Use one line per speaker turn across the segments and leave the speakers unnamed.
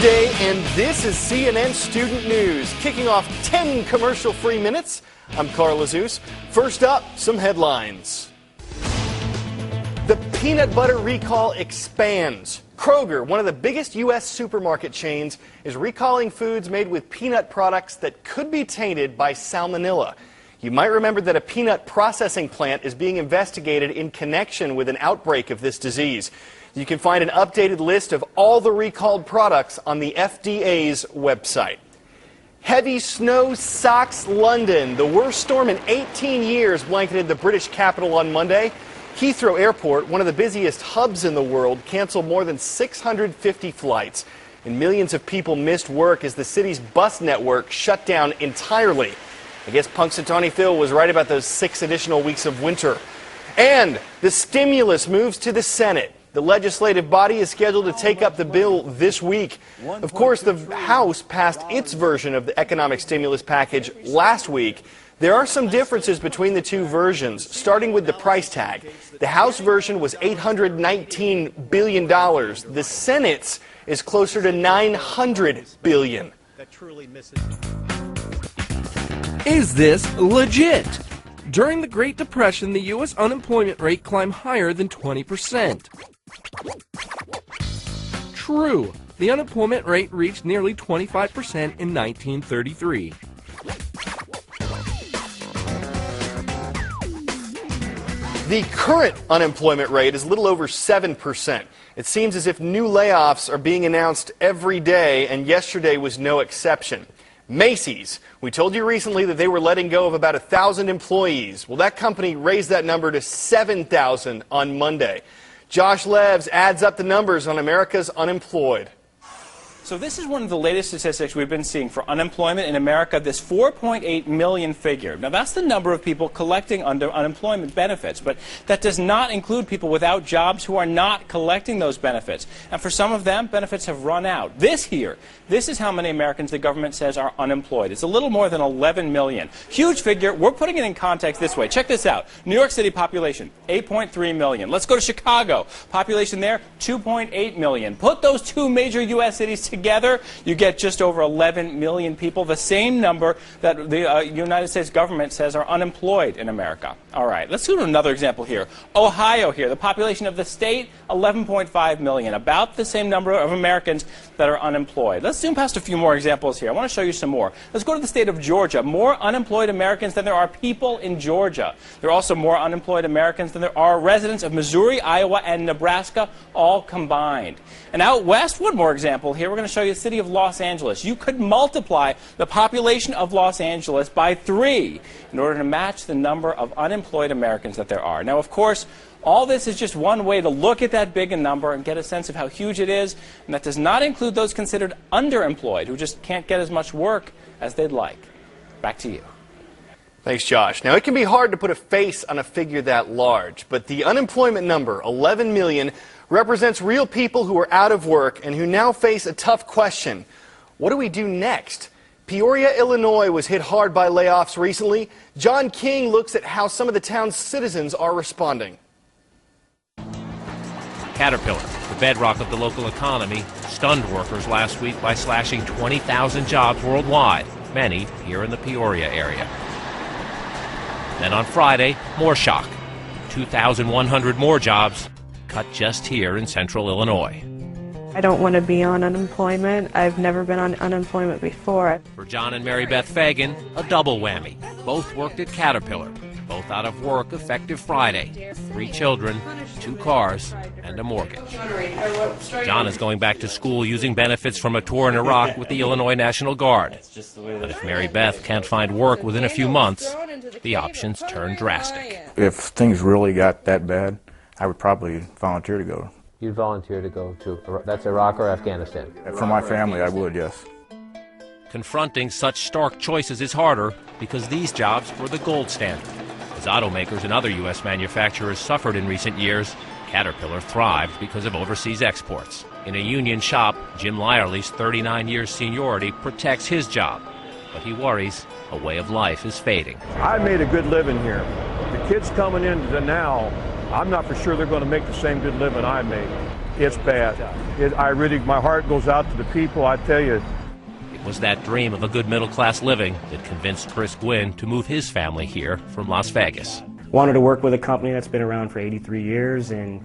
Tuesday, and this is CNN Student News, kicking off 10 commercial-free minutes. I'm Carl Azuz. First up, some headlines. The peanut butter recall expands. Kroger, one of the biggest U.S. supermarket chains, is recalling foods made with peanut products that could be tainted by salmonella. You might remember that a peanut processing plant is being investigated in connection with an outbreak of this disease. You can find an updated list of all the recalled products on the FDA's website. Heavy snow socks London. The worst storm in 18 years blanketed the British capital on Monday. Heathrow Airport, one of the busiest hubs in the world, canceled more than 650 flights. And millions of people missed work as the city's bus network shut down entirely. I guess Punxsutawney Phil was right about those 6 additional weeks of winter. And the stimulus moves to the Senate. The legislative body is scheduled to take up the bill this week. Of course, the House passed its version of the economic stimulus package last week. There are some differences between the two versions, starting with the price tag. The House version was $819 billion. The Senate's is closer to $900 billion.
Is this legit? During the Great Depression, the U.S. unemployment rate climbed higher than 20%. True, the unemployment rate reached nearly 25% in 1933.
The current unemployment rate is a little over 7%. It seems as if new layoffs are being announced every day, and yesterday was no exception. Macy's, we told you recently that they were letting go of about 1,000 employees. Well, that company raised that number to 7,000 on Monday. Josh Levs adds up the numbers on America's unemployed.
So this is one of the latest statistics we've been seeing for unemployment in America, this 4.8 million figure. Now, that's the number of people collecting under unemployment benefits, but that does not include people without jobs who are not collecting those benefits. And for some of them, benefits have run out. This is how many Americans the government says are unemployed. It's a little more than 11 million. Huge figure. We're putting it in context this way. Check this out. New York City population, 8.3 million. Let's go to Chicago. Population there, 2.8 million. Put those two major U.S. cities together, you get just over 11 million people, the same number that the United States government says are unemployed in America. All right, let's do another example here. Ohio here, the population of the state, 11.5 million, about the same number of Americans that are unemployed. Let's zoom past a few more examples here. I want to show you some more. Let's go to the state of Georgia. More unemployed Americans than there are people in Georgia. There are also more unemployed Americans than there are residents of Missouri, Iowa, and Nebraska, all combined. And out west, one more example here. We're going to show you the city of Los Angeles. You could multiply the population of Los Angeles by 3 in order to match the number of unemployed Americans that there are. Now, of course, all this is just one way to look at that big a number and get a sense of how huge it is, and that does not include those considered underemployed who just can't get as much work as they'd like. Back to you.
Thanks, Josh. Now, it can be hard to put a face on a figure that large, but the unemployment number, 11 million, represents real people who are out of work and who now face a tough question. What do we do next? Peoria, Illinois was hit hard by layoffs recently. John King looks at how some of the town's citizens are responding.
Caterpillar, the bedrock of the local economy, stunned workers last week by slashing 20,000 jobs worldwide, many here in the Peoria area. Then on Friday, more shock. 2,100 more jobs cut just here in central Illinois.
I don't want to be on unemployment. I've never been on unemployment before.
For John and Mary Beth Fagan, a double whammy. Both worked at Caterpillar. Both out of work effective Friday. 3 children, 2 cars, and a mortgage. John is going back to school using benefits from a tour in Iraq with the Illinois National Guard. But if Mary Beth can't find work within a few months, the options turn drastic.
If things really got that bad, I would probably volunteer to go.
You'd volunteer to go to, that's Iraq or Afghanistan?
For my family, I would, yes.
Confronting such stark choices is harder because these jobs were the gold standard. As automakers and other U.S. manufacturers suffered in recent years, Caterpillar thrived because of overseas exports. In a union shop, Jim Lyerly's 39 years seniority protects his job, but he worries a way of life is fading.
I made a good living here. The kids coming into now, I'm not for sure they're going to make the same good living I made. It's bad. My heart goes out to the people, I tell you.
It was that dream of a good middle-class living that convinced Chris Gwynn to move his family here from Las Vegas.
Wanted to work with a company that's been around for 83 years and,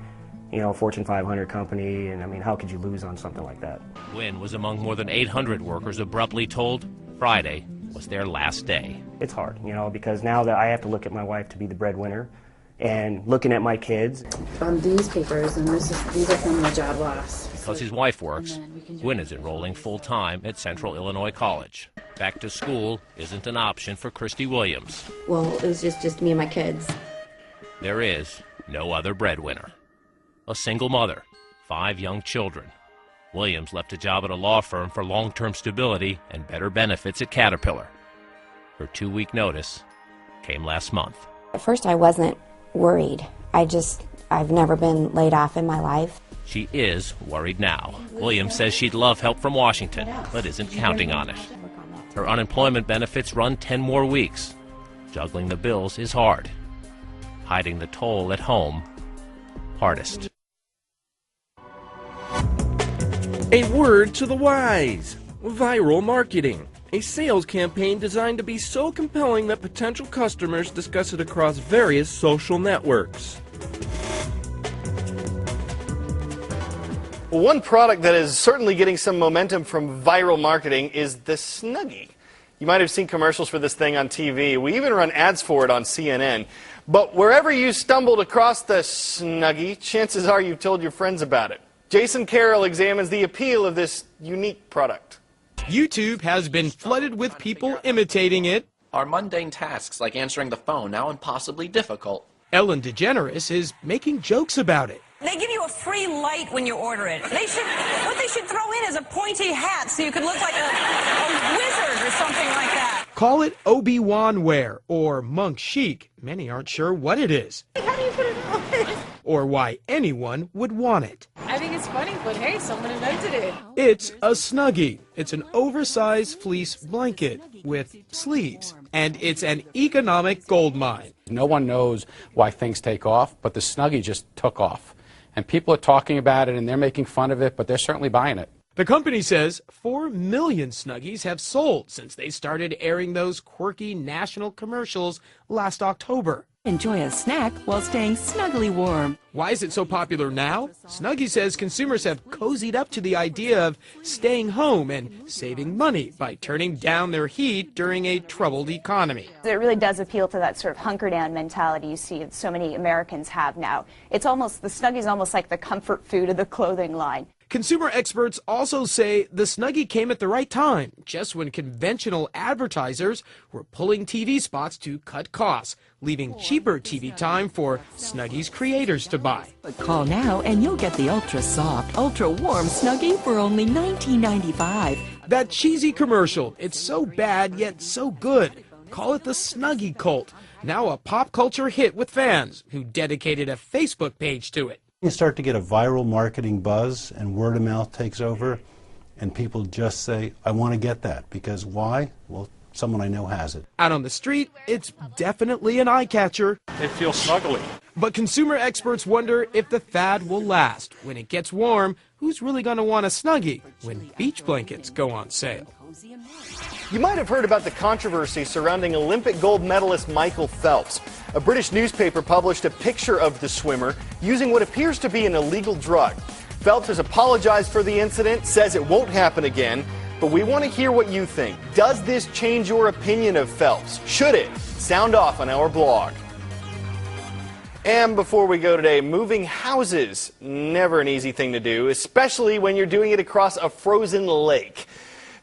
you know, a Fortune 500 company, and I mean, how could you lose on something like that?
Gwynn was among more than 800 workers abruptly told Friday was their last day.
It's hard, you know, because now that I have to look at my wife to be the breadwinner and looking at my kids.
On these papers, and these are from the job loss.
Because his wife works, Gwynn is enrolling full-time at Central Illinois College. Back to school isn't an option for Christy Williams.
Well, it was just me and my kids.
There is no other breadwinner. A single mother, 5 young children. Williams left a job at a law firm for long-term stability and better benefits at Caterpillar. Her 2-week notice came last month.
At first I wasn't worried. I've never been laid off in my life.
She is worried now. Williams says she'd love help from Washington, but isn't counting on it. Her unemployment benefits run 10 more weeks. Juggling the bills is hard. Hiding the toll at home, hardest.
A word to the wise. Viral marketing. A sales campaign designed to be so compelling that potential customers discuss it across various social networks.
Well, one product that is certainly getting some momentum from viral marketing is the Snuggie. You might have seen commercials for this thing on TV. We even run ads for it on CNN. But wherever you stumbled across the Snuggie, chances are you've told your friends about it. Jason Carroll examines the appeal of this unique product.
YouTube has been flooded with people imitating it.
Are mundane tasks like answering the phone now impossibly difficult?
Ellen DeGeneres is making jokes about it.
They give you a free light when you order it. What they should throw in is a pointy hat so you could look like a wizard or something like that.
Call it Obi-Wan wear or monk chic. Many aren't sure what it is.
How do you put it on?
Or why anyone would want it.
I think it's funny, but hey, someone invented it.
It's a Snuggie. It's an oversized fleece blanket with sleeves. And it's an economic goldmine.
No one knows why things take off, but the Snuggie just took off. And people are talking about it, and they're making fun of it, but they're certainly buying it.
The company says 4 million Snuggies have sold since they started airing those quirky national commercials last October.
Enjoy a snack while staying snugly warm.
Why is it so popular now? Snuggie says consumers have cozied up to the idea of staying home and saving money by turning down their heat during a troubled economy.
It really does appeal to that sort of hunker down mentality you see so many Americans have now. The Snuggie is almost like the comfort food of the clothing line.
Consumer experts also say the Snuggie came at the right time, just when conventional advertisers were pulling TV spots to cut costs, leaving cheaper TV time for Snuggie's creators to buy.
Call now and you'll get the ultra soft, ultra warm Snuggie for only $19.95.
That cheesy commercial, it's so bad yet so good. Call it the Snuggie cult, now a pop culture hit with fans who dedicated a Facebook page to it.
You start to get a viral marketing buzz and word of mouth takes over and people just say, I want to get that. Because why? Well, someone I know has it.
Out on the street, it's definitely an eye catcher.
It feels snuggly.
But consumer experts wonder if the fad will last. When it gets warm, who's really going to want a Snuggie when beach blankets go on sale?
You might have heard about the controversy surrounding Olympic gold medalist Michael Phelps. A British newspaper published a picture of the swimmer using what appears to be an illegal drug. Phelps has apologized for the incident, says it won't happen again, but we want to hear what you think. Does this change your opinion of Phelps? Should it? Sound off on our blog. And before we go today, moving houses, never an easy thing to do, especially when you're doing it across a frozen lake.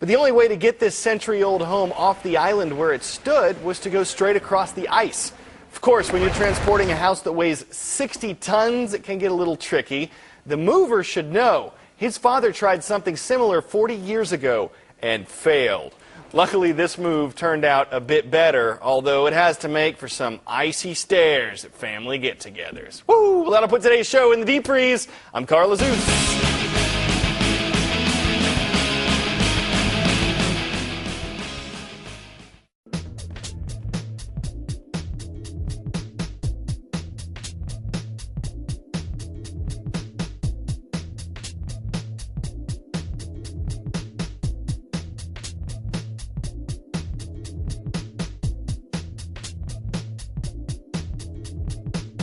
But the only way to get this century-old home off the island where it stood was to go straight across the ice. Of course, when you're transporting a house that weighs 60 tons, it can get a little tricky. The mover should know. His father tried something similar 40 years ago and failed. Luckily, this move turned out a bit better, although it has to make for some icy stares at family get-togethers. Woo! Well, that'll put today's show in the deep freeze. I'm Carl Azuz.